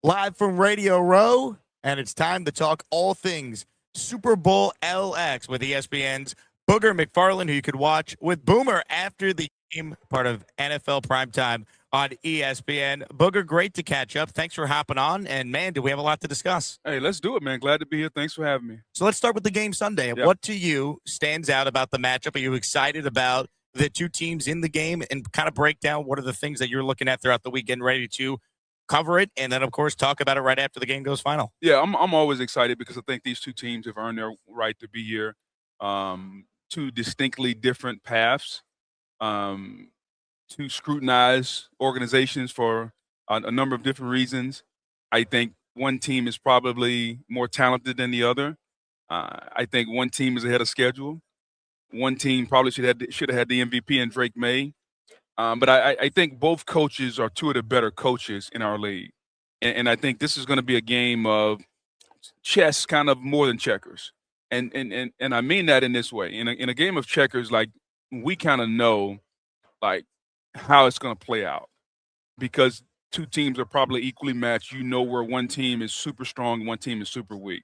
live from Radio Row, and it's time to talk all things Super Bowl LX with ESPN's Booger McFarland, who you could watch with Boomer after the game, part of NFL Primetime on ESPN. Booger, great to catch up. Thanks for hopping on, and man, do we have a lot to discuss. Hey, let's do it, man. Glad to be here. Thanks for having me. So let's start with the game Sunday. Yeah. What to you stands out about the matchup? Are you excited about the two teams in the game, and kind of break down what are the things that you're looking at throughout the weekend, ready to cover it, and then, of course, talk about it right after the game goes final? Yeah, I'm always excited because I think these two teams have earned their right to be here. Two distinctly different paths, two scrutinized organizations for a number of different reasons. I think one team is probably more talented than the other. I think one team is ahead of schedule. One team probably should have had the MVP in Drake May. But I think both coaches are two of the better coaches in our league. And I think this is going to be a game of chess kind of more than checkers. And I mean that in this way. In a game of checkers, like, we kind of know, like, how it's going to play out because two teams are probably equally matched. You know where one team is super strong, one team is super weak.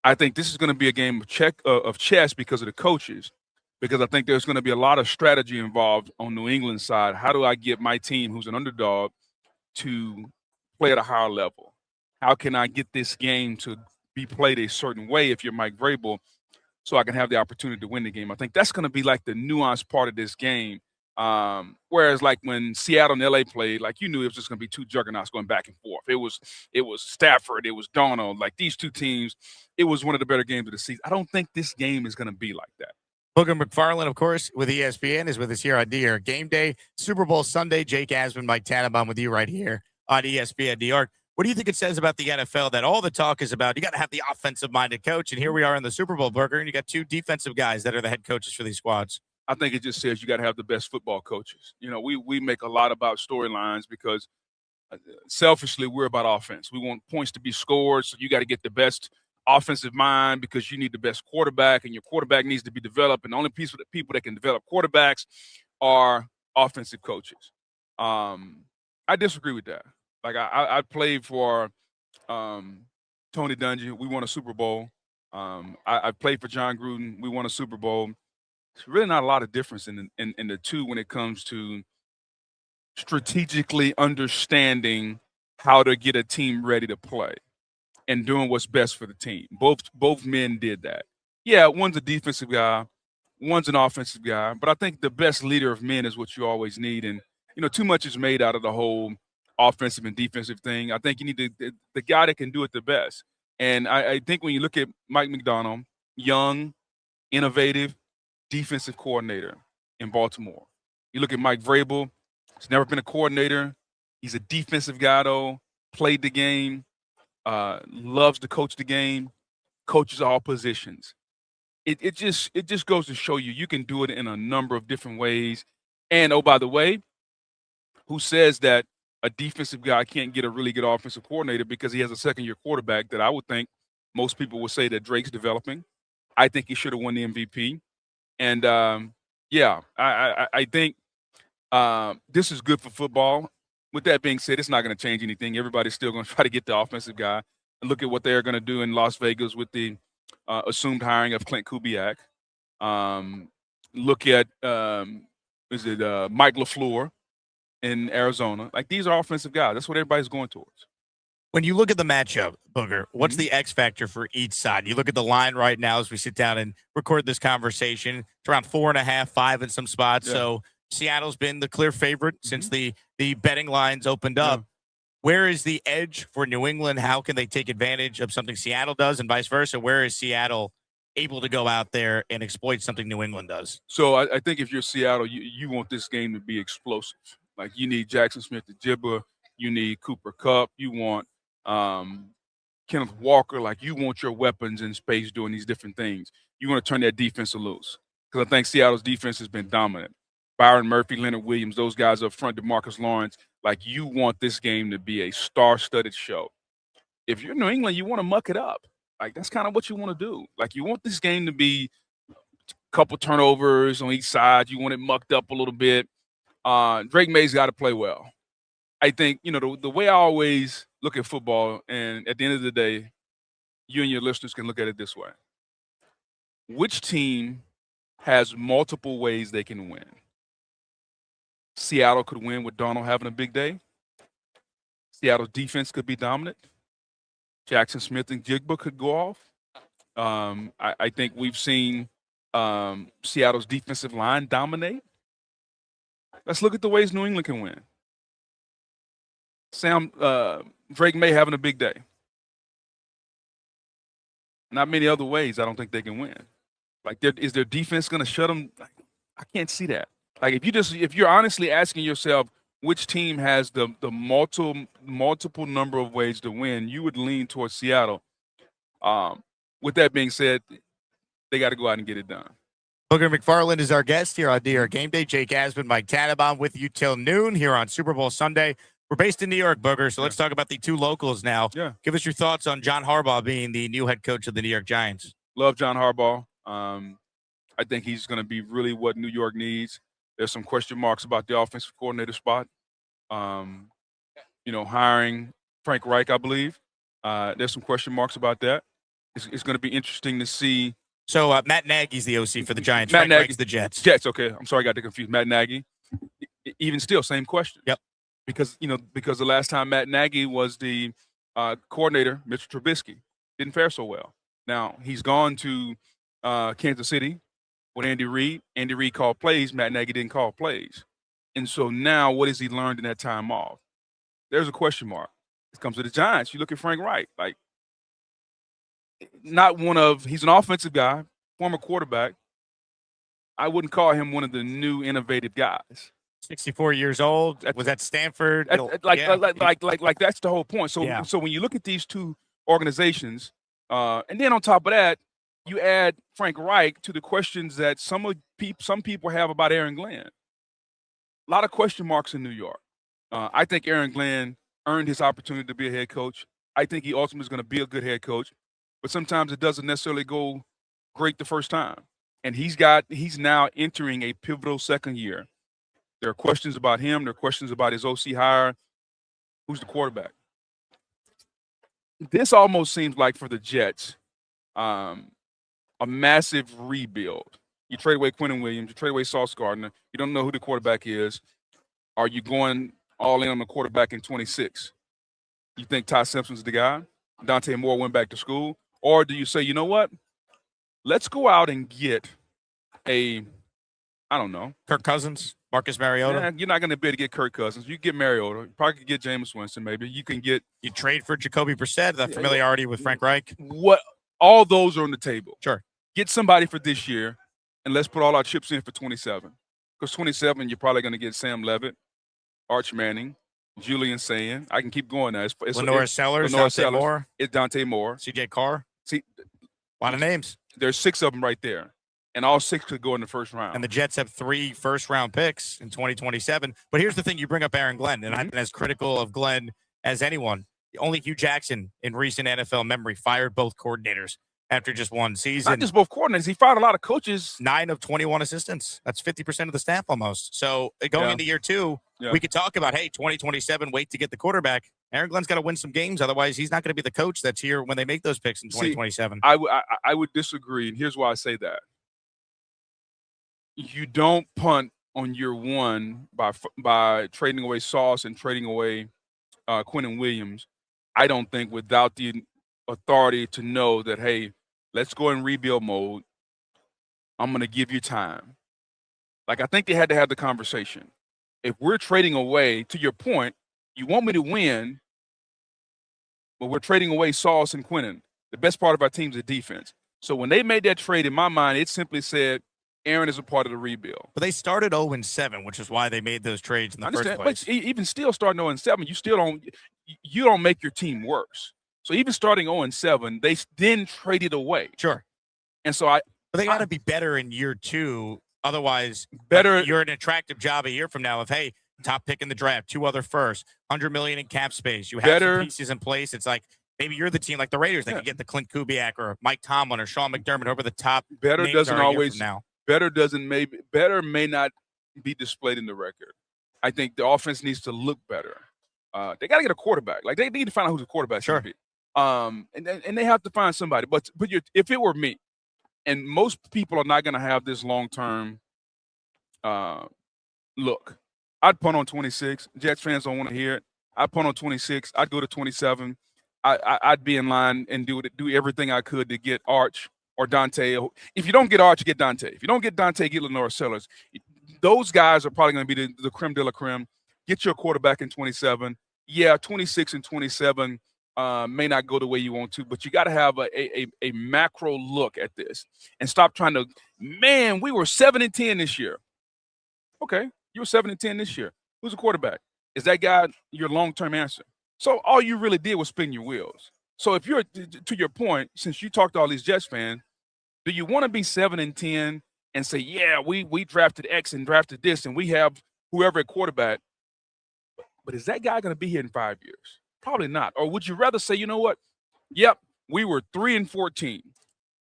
I think this is going to be a game of chess because of the coaches, because I think there's going to be a lot of strategy involved on New England's side. How do I get my team, who's an underdog, to play at a higher level? How can I get this game to be played a certain way if you're Mike Vrabel so I can have the opportunity to win the game? I think that's going to be like the nuanced part of this game. Whereas like when Seattle and LA played, like, you knew it was just going to be two juggernauts going back and forth. It was Stafford, it was Donald, like these two teams. It was one of the better games of the season. I don't think this game is going to be like that. Booger McFarland, of course, with ESPN, is with us here on New York Game Day. Super Bowl Sunday, Jake Asman, Mike Tannenbaum with you right here on ESPN New York. What do you think it says about the NFL that all the talk is about? You got to have the offensive-minded coach, and here we are in the Super Bowl, Booger, and you got two defensive guys that are the head coaches for these squads. I think it just says you got to have the best football coaches. You know, we make a lot about storylines because selfishly we're about offense. We want points to be scored, so you got to get the best offensive mind because you need the best quarterback, and your quarterback needs to be developed. And the only people that can develop quarterbacks are offensive coaches. I disagree with that. Like, I played for Tony Dungy. We won a Super Bowl. I played for John Gruden. We won a Super Bowl. It's really not a lot of difference in the two when it comes to strategically understanding how to get a team ready to play and doing what's best for the team. Both men did that. Yeah, one's a defensive guy, one's an offensive guy, but I think the best leader of men is what you always need. And, you know, too much is made out of the whole offensive and defensive thing. I think you need the guy that can do it the best. And I think when you look at Mike Macdonald, young, innovative, defensive coordinator in Baltimore. You look at Mike Vrabel, he's never been a coordinator. He's a defensive guy, though, played the game, loves to coach the game, coaches all positions. It just goes to show you can do it in a number of different ways. And, oh, by the way, who says that a defensive guy can't get a really good offensive coordinator because he has a second-year quarterback that I would think most people would say that Drake's developing? I think he should have won the MVP. And, I think this is good for football. With that being said, it's not going to change anything. Everybody's still going to try to get the offensive guy. And look at what they're going to do in Las Vegas with the assumed hiring of Clint Kubiak. Look at Mike LaFleur in Arizona. Like, these are offensive guys. That's what everybody's going towards. When you look at the matchup, Booger, what's the X factor for each side? You look at the line right now as we sit down and record this conversation. It's around 4.5, 5 in some spots. Yeah. So Seattle's been the clear favorite since the betting lines opened up. Yeah. Where is the edge for New England? How can they take advantage of something Seattle does and vice versa? Where is Seattle able to go out there and exploit something New England does? So I think if you're Seattle, you want this game to be explosive. Like, you need Jackson Smith-Njigba. You need Cooper Kupp. You want Kenneth Walker. Like, you want your weapons in space doing these different things. You want to turn that defense loose because I think Seattle's defense has been dominant. Byron Murphy, Leonard Williams, those guys up front, DeMarcus Lawrence. Like, you want this game to be a star-studded show. If you're New England, you want to muck it up. Like, that's kind of what you want to do. Like, you want this game to be a couple turnovers on each side. You want it mucked up a little bit. Drake May's got to play well. I think, the way I always look at football, and at the end of the day, you and your listeners can look at it this way. Which team has multiple ways they can win? Seattle could win with Donald having a big day. Seattle's defense could be dominant. Jackson Smith and Jigba could go off. I think we've seen Seattle's defensive line dominate. Let's look at the ways New England can win. Drake May having a big day. Not many other ways I don't think they can win. Like, is their defense going to shut them? I can't see that. Like, if you're honestly asking yourself which team has the multiple number of ways to win, you would lean towards Seattle. With that being said, they got to go out and get it done. Booger McFarland is our guest here on New York Game Day. Jake Asman, Mike Tannenbaum with you till noon here on Super Bowl Sunday. We're based in New York, Booger, so let's talk about the two locals now. Yeah. Give us your thoughts on John Harbaugh being the new head coach of the New York Giants. Love John Harbaugh. I think he's going to be really what New York needs. There's some question marks about the offensive coordinator spot. Hiring Frank Reich, I believe. There's some question marks about that. It's going to be interesting to see. So Matt Nagy's the OC for the Giants. Matt Frank Nagy, Reich's the Jets. Jets, okay. I'm sorry I got confused. Matt Nagy. Even still, same question. Yep. Because the last time Matt Nagy was the coordinator, Mr. Trubisky didn't fare so well. Now, he's gone to Kansas City with Andy Reid. Andy Reid called plays. Matt Nagy didn't call plays. And so now what has he learned in that time off? There's a question mark. It comes to the Giants. You look at Frank Reich. Like, he's an offensive guy, former quarterback. I wouldn't call him one of the new innovative guys. 64 years old. Was at Stanford. Like that's the whole point. So when you look at these two organizations, and then on top of that, you add Frank Reich to the questions that some people have about Aaron Glenn. A lot of question marks in New York. I think Aaron Glenn earned his opportunity to be a head coach. I think he ultimately is going to be a good head coach, but sometimes it doesn't necessarily go great the first time. And he's now entering a pivotal second year. There are questions about him. There are questions about his OC hire. Who's the quarterback? This almost seems like for the Jets, a massive rebuild. You trade away Quentin Williams. You trade away Sauce Gardner. You don't know who the quarterback is. Are you going all in on the quarterback in 26? You think Ty Simpson's the guy? Dante Moore went back to school? Or do you say, you know what? Let's go out and get Kirk Cousins, Marcus Mariota. You're not going to be able to get Kirk Cousins. You get Mariota. You probably could get Jameis Winston maybe. You trade for Jacoby Brissett, that familiarity with Frank Reich. All those are on the table. Sure. Get somebody for this year, and let's put all our chips in for 27. Because 27, you're probably going to get Sam Levitt, Arch Manning, Julian Sayin. I can keep going now. Lenore Sellers, Dante Moore. It's Dante Moore. CJ Carr. See, a lot of names. There's 6 of them right there. And all 6 could go in the first round. And the Jets have 3 first-round picks in 2027. But here's the thing. You bring up Aaron Glenn, and I've been as critical of Glenn as anyone. Only Hugh Jackson in recent NFL memory fired both coordinators after just one season. Not just both coordinators. He fired a lot of coaches. 9 of 21 assistants. That's 50% of the staff almost. So going into year 2, we could talk about, hey, 2027, wait to get the quarterback. Aaron Glenn's got to win some games. Otherwise, he's not going to be the coach that's here when they make those picks in 2027. I would disagree, and here's why I say that. You don't punt on year 1 by trading away Sauce and trading away Quentin Williams, I don't think, without the authority to know that, hey, let's go in rebuild mode. I'm going to give you time. Like, I think they had to have the conversation. If we're trading away, to your point, you want me to win, but we're trading away Sauce and Quentin. The best part of our team is the defense. So when they made that trade, in my mind, it simply said, Aaron is a part of the rebuild. But they started 0-7, which is why they made those trades in the first place. But even still starting 0-7, you don't make your team worse. So even starting 0-7, they then traded away. Sure. And so but they got to be better in year 2. Otherwise, you're an attractive job a year from now of, hey, top pick in the draft, 2 other firsts, $100 million in cap space. You have some pieces in place. It's like maybe you're the team like the Raiders that could get the Clint Kubiak or Mike Tomlin or Sean McDermott over the top. Better may not be displayed in the record. I think the offense needs to look better. They got to get a quarterback. Like, they need to find out who the quarterback should be. And they have to find somebody. But if it were me, and most people are not going to have this long-term look, I'd punt on 26. Jets fans don't want to hear it. I'd punt on 26. I'd go to 27. I'd be in line and do everything I could to get Arch or Dante. If you don't get Arch, get Dante. If you don't get Dante, get Lenore Sellers. Those guys are probably going to be the creme de la creme. Get your quarterback in 27. Yeah, 26 and 27 may not go the way you want to, but you got to have a macro look at this and stop trying to, man, we were 7-10 this year. Okay, you were 7-10 this year. Who's the quarterback? Is that guy your long-term answer? So all you really did was spin your wheels. So if you're, to your point, since you talked to all these Jets fans, do you want to be 7-10 and say, yeah, we drafted X and drafted this and we have whoever at quarterback, but is that guy going to be here in 5 years? Probably not. Or would you rather say, you know what? Yep, we were 3-14,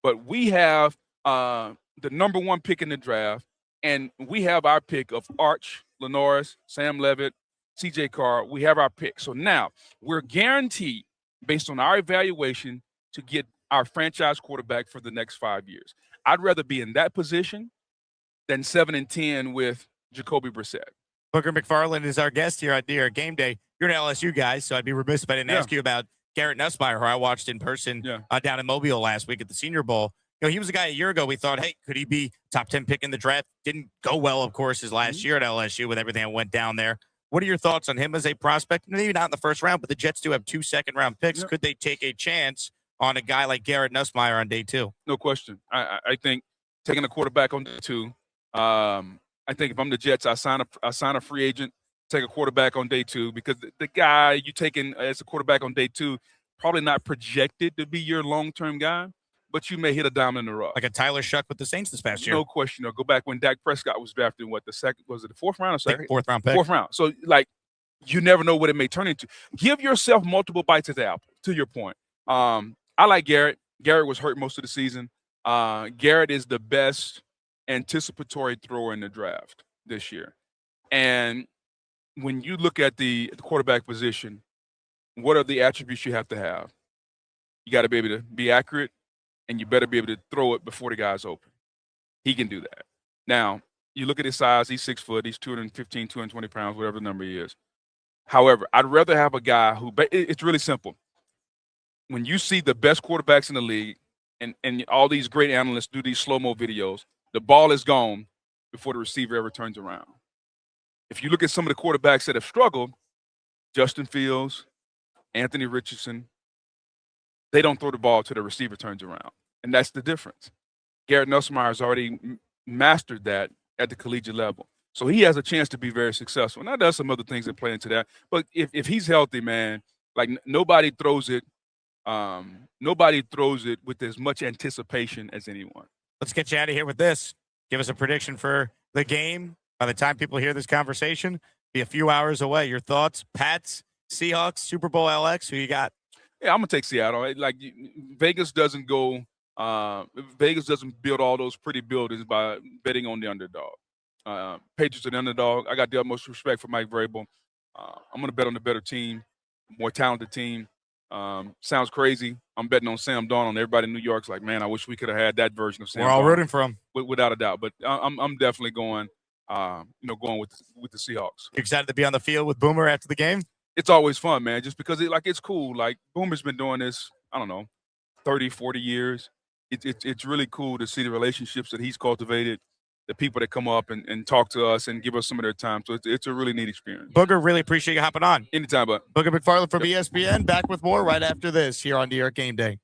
but we have the number 1 pick in the draft, and we have our pick of Arch, Lenoris, Sam Levitt, CJ Carr. We have our pick. So now we're guaranteed, based on our evaluation, to get our franchise quarterback for the next 5 years. I'd rather be in that position than 7-10 with Jacoby Brissett. Booger McFarland is our guest here on New York Game Day. You're an LSU guy, so I'd be remiss if I didn't ask you about Garrett Nussmeier, who I watched in person down in Mobile last week at the Senior Bowl. You know, he was a guy a year ago we thought, hey, could he be top 10 pick in the draft? Didn't go well, of course, his last year at LSU with everything that went down there. What are your thoughts on him as a prospect? Maybe not in the first round, but the Jets do have 2 second-round picks. Could they take a chance on a guy like Garrett Nussmeier on day 2? No question. I think taking a quarterback on day 2, I think if I'm the Jets, I sign a free agent, take a quarterback on day 2, because the guy you taking as a quarterback on day 2 probably not projected to be your long-term guy, but you may hit a diamond in the rough. Like a Tyler Shuck with the Saints this past year. No question. Or go back when Dak Prescott was drafted in the second, was it the 4th round or second? 4th round pick. 4th round. So, like, you never know what it may turn into. Give yourself multiple bites at the apple, to your point. I like Garrett. Garrett was hurt most of the season. Garrett is the best anticipatory thrower in the draft this year. And when you look at the quarterback position, what are the attributes you have to have? You got to be able to be accurate, and you better be able to throw it before the guy's open. He can do that. Now, you look at his size, he's 6 foot, he's 215, 220 pounds, whatever the number he is. However, I'd rather have a guy who, it's really simple. When you see the best quarterbacks in the league, and all these great analysts do these slow-mo videos, the ball is gone before the receiver ever turns around. If you look at some of the quarterbacks that have struggled, Justin Fields, Anthony Richardson, they don't throw the ball till the receiver turns around. And that's the difference. Garrett Nussmeier has already mastered that at the collegiate level. So he has a chance to be very successful. Now, there's some other things that play into that. But if he's healthy, man, like nobody throws it with as much anticipation as anyone. Let's get you out of here with this. Give us a prediction for the game. By the time people hear this conversation, be a few hours away. Your thoughts, Pats, Seahawks, Super Bowl LX, who you got? Yeah, I'm going to take Seattle. Like, Vegas doesn't build all those pretty buildings by betting on the underdog. Patriots are the underdog. I got the utmost respect for Mike Vrabel. I'm going to bet on the better team, more talented team. Sounds crazy. I'm betting on Sam Darnold. Everybody in New York's like, man, I wish we could have had that version of Sam Darnold. We're all rooting for him. Without a doubt. But I'm definitely going with the Seahawks. You excited to be on the field with Boomer after the game? It's always fun, man, just because it's cool. Like, Boomer's been doing this, 30, 40 years. It's really cool to see the relationships that he's cultivated, the people that come up and talk to us and give us some of their time. So it's a really neat experience. Booger, really appreciate you hopping on. Anytime, bud. Booger McFarland from ESPN, back with more right after this here on New York Game Day.